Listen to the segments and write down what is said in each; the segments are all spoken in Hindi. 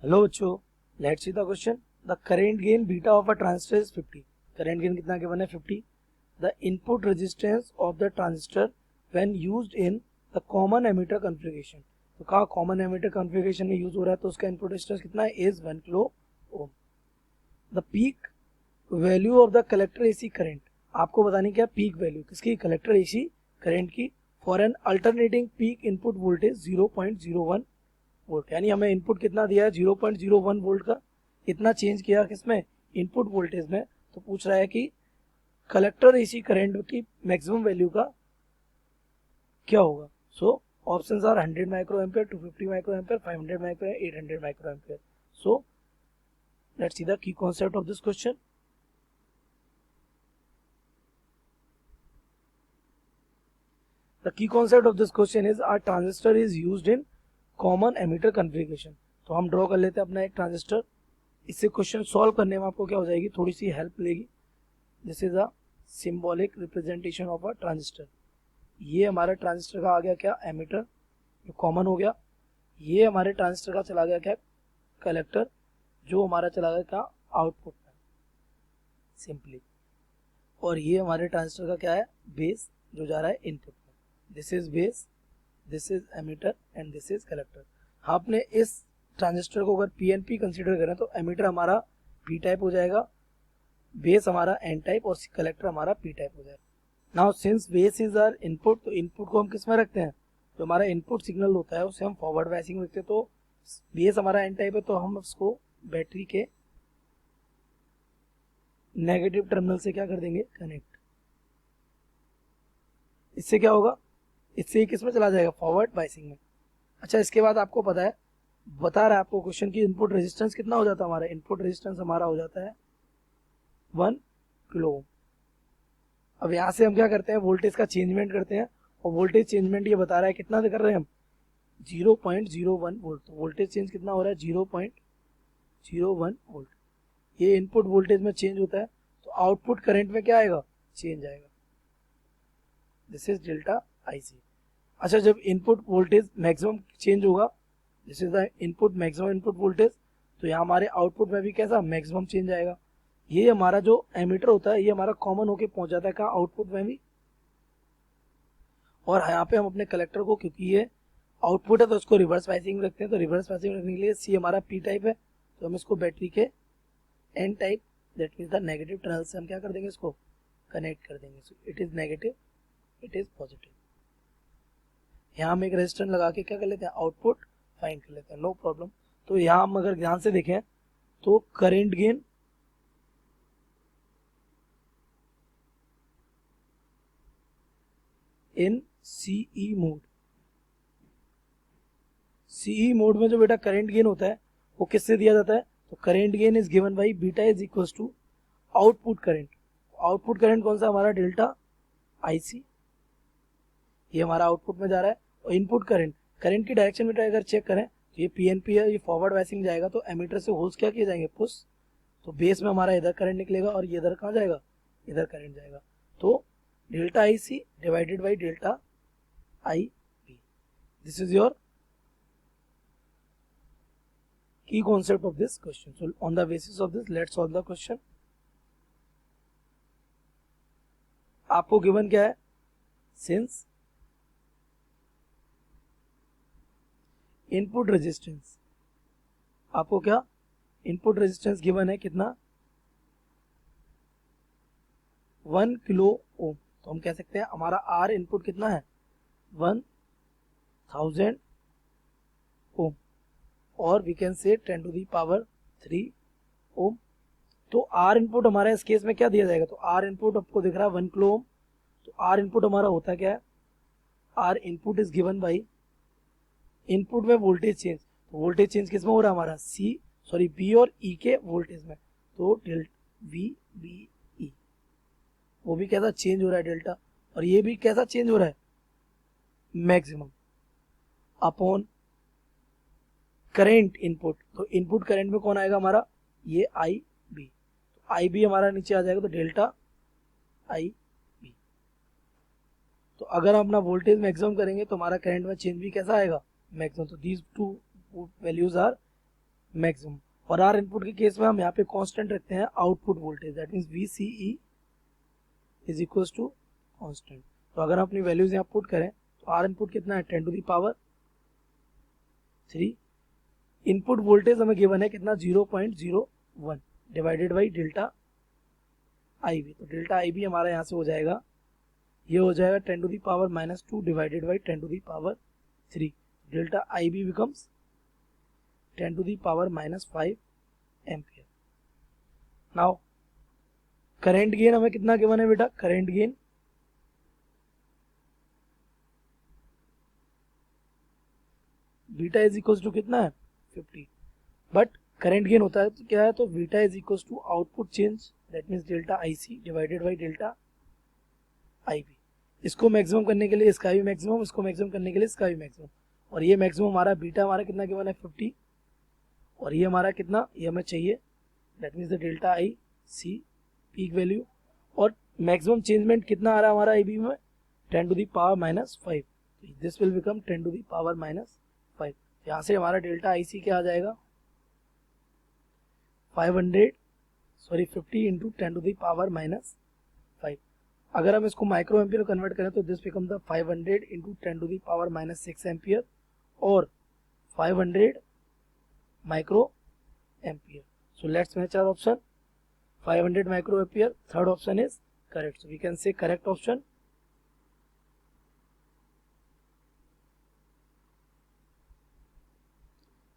हेलो बच्चों, let's see the question. The current gain beta of a transistor is 50। Current gain कितना गिवन है? 50। The input resistance of the transistor when used in the common emitter configuration. तो कहा कॉमन एमिटर कॉन्फ़िगरेशन में यूज हो रहा है तो उसका इनपुट रेजिस्टेंस कितना है? Is 1 kilo ohm. The peak value of the collector AC current, आपको बतानी क्या पीक वैल्यू किसकी? कलेक्टर एसी करंट की। For an alternating peak input voltage 0.01 volt, यानी हमें इनपुट कितना दिया है? 0.01 वोल्ट का। इतना चेंज किया किसमें? इनपुट वोल्टेज में। तो पूछ रहा है कि कलेक्टर एसी करंट की मैक्सिमम वैल्यू का क्या होगा? So options are 100 micro ampere, 250 micro ampere, 500 micro, 800 micro ampere. So let's see the key concept of this question. The key concept of this question is our transistor is used in common emitter configuration। तो हम ड्रॉ कर लेते हैं अपना एक ट्रांजिस्टर। इससे क्वेश्चन सॉल्व करने में आपको क्या हो जाएगी? थोड़ी सी हेल्प मिलेगी। This is a symbolic representation of a transistor. ये हमारे ट्रांजिस्टर का आ गया क्या? एमिटर, जो कॉमन हो गया। ये हमारे ट्रांजिस्टर का चला गया क्या? कलेक्टर, जो हमारा चला गया क्या? आउटपुट में, सिंपली। और ये हमारे ट्रांजिस्टर का क्या है? बेस, जो जा रहा है इनपुट में। This is base, this is emitter and this is collector. आपने इस ट्रांजिस्टर को अगर पीएनपी कंसीडर करें तो एमिटर हमारा पी टाइप हो जाएगा, बेस हमारा एन टाइप और कलेक्टर हमारा पी टाइप हो जाएगा। Now since base is R input, तो इनपुट को हम किस में रखते हैं? जो हमारा इनपुट सिग्नल होता है उसे हम फॉरवर्ड बायसिंग में रखते हैं। तो बेस हमारा एन टाइप है तो हम उसको बैटरी के नेगेटिव टर्मिनल से क्या कर देंगे? कनेक्ट। इससे क्या होगा? इससे किस में चला जाएगा? फॉरवर्ड बायसिंग में। अच्छा, इसके बाद आपको पता है, बता रहा है आपको क्वेश्चन की इनपुट रेजिस्टेंस कितना हो जाता है हमारा? इनपुट रेजिस्टेंस हमारा हो जाता है 1 किलो ओम। अब यहाँ से हम क्या करते हैं? वोल्टेज का चेंजमेंट करते हैं, और वोल्टेज चेंजमेंट ये बता रहा है कितना कर रहे हैं हम? 0.01 वोल्ट। तो वोल्टेज चेंज कितना हो रहा है? 0.01 वोल्ट। ये इनपुट वोल्टेज में चेंज होता है तो आउटपुट करंट में क्या आएगा? चेंज आएगा। दिस इज डेल्टा आई सी। अच्छा, जब इनपुट वोल्टेज मैक्सिमम चेंज होगा, this is the input maximum input voltage, तो यहाँ हमारे आउटपुट में भी कैसा? मैक्सिमम चेंज आएगा। ये हमारा जो एमीटर होता है ये हमारा कॉमन होके पहुंच जाता है कहाँ? आउटपुट में भी। और यहाँ पे हम अपने कलेक्टर को, क्योंकि ये आउटपुट है तो उसको रिवर्स बायसिंग रखते हैं। तो रिवर्स बायसिंग रखने के लिए सी हमारा पी टाइप है तो हम इसको बैटरी के N type, that means the negative terminal से हम क्या कर देंगे? इसको कनेक्ट कर देंगे। So it is negative, it is positive. यहाँ हम एक रेजिस्टेंस लगा के क्या कर लेते हैं? आउटपुट फाइंड कर लेते हैं, नो प्रॉब्लम। तो यहाँ हम अगर ध्यान से देखें तो current gain in CE mode, CE mode में जो बेटा करंट गेन होता है वो किससे दिया जाता है? तो current gain is given by beta is equal to output current. Output current कौन सा हमारा? डेल्टा आईसी, ये हमारा आउटपुट में जा रहा है। और इनपुट करंट, करंट की डायरेक्शन बेटा अगर चेक करें तो ये पीएनपी है, ये फॉरवर्ड बायसिंग जाएगा तो एमीटर से होल्स क्या किए जाएंगे? पुश। तो बेस में हमारा इधर करंट निकलेगा और ये इधर कहाँ जाएगा? इधर करंट जाएगा। तो delta I C divided by delta I B, this is your key concept of this question. So on the basis of this, let's solve the question. आपको गिवन क्या है? Since इनपुट रेजिस्टेंस, आपको क्या इनपुट रेजिस्टेंस गिवन है? कितना? 1 किलो ओम। तो हम कह सकते हैं हमारा आर इनपुट कितना है? 1000 ओम, और we can say 10 to the power 3 ओम। तो आर इनपुट हमारा इस केस में क्या दिया जाएगा? तो आर इनपुट आपको दिख रहा है 1 किलो ओम। तो आर इनपुट हमारा होता क्या है? R input is given by input में वोल्टेज चेंज। तो वोल्टेज चेंज किस में हो रहा है हमारा? सी, सॉरी बी और ई के वोल्टेज में। तो वी बी ई, वो भी कैसा चेंज हो रहा है? डेल्टा। और ये भी कैसा चेंज हो रहा है? Maximum upon current input. तो इनपुट करंट में कौन आएगा हमारा? ये आई बी। तो आई बी हमारा नीचे आ जाएगा तो डेल्टा आई बी। तो अगर हम अपना वोल्टेज मैक्सिमम करेंगे तो हमारा करंट में चेंज भी कैसा आएगा? मैक्सिमम। तो these two values are maximum. और आर इनपुट के केस में हम यहाँ पे कांस्टेंट रखते हैं output voltage, that means VCE is equals to constant. तो अगर हम अपनी वैल्यूज यहाँ पुट करें तो आर इनपुट कितना है 10 to the power 3, input voltage हमें गिवन है कितना 0.01 डिवाइडेड बाई डेल्टा IB। तो डेल्टा IB हमारा यहाँ से हो जाएगा, ये हो जाएगा 10 to the power -2 divided by 10 to the power 3। Delta IB becomes 10 to the power -5 ampere. Now current gain हमें कितना गिवन है beta, current gain beta is equals to कितना है 50, बट करंट गेन होता है तो क्या है, तो beta is equals to output change, that means delta IC divided by delta IB। इसको मैक्सिमम करने के लिए इसका भी मैक्सिमम, इसको मैक्सिमम करने के लिए इसका भी मैक्सिमम, और ये मैक्सिमम हमारा बीटा हमारा कितना गिवन है 50, और ये हमारा कितना, ये हमें चाहिए, that means the delta IC peak value, और मैक्सिमम चेंजमेंट कितना आ रहा है हमारा IB में 10 to the power -5, this will become 10 to the power -5। यहाँ से हमारा डेल्टा IC क्या आ जाएगा 50 इंटू 10 टू द पावर -5। अगर हम इसको माइक्रो एम्पियर कन्वर्ट करें तो this become the 500 into 10 to the power -6 ampere और 500 micro ampere. So let's match our option, 500 micro ampere, third option is correct, so we can say correct option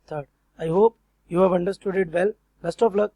third. I hope you have understood it well. Best of luck.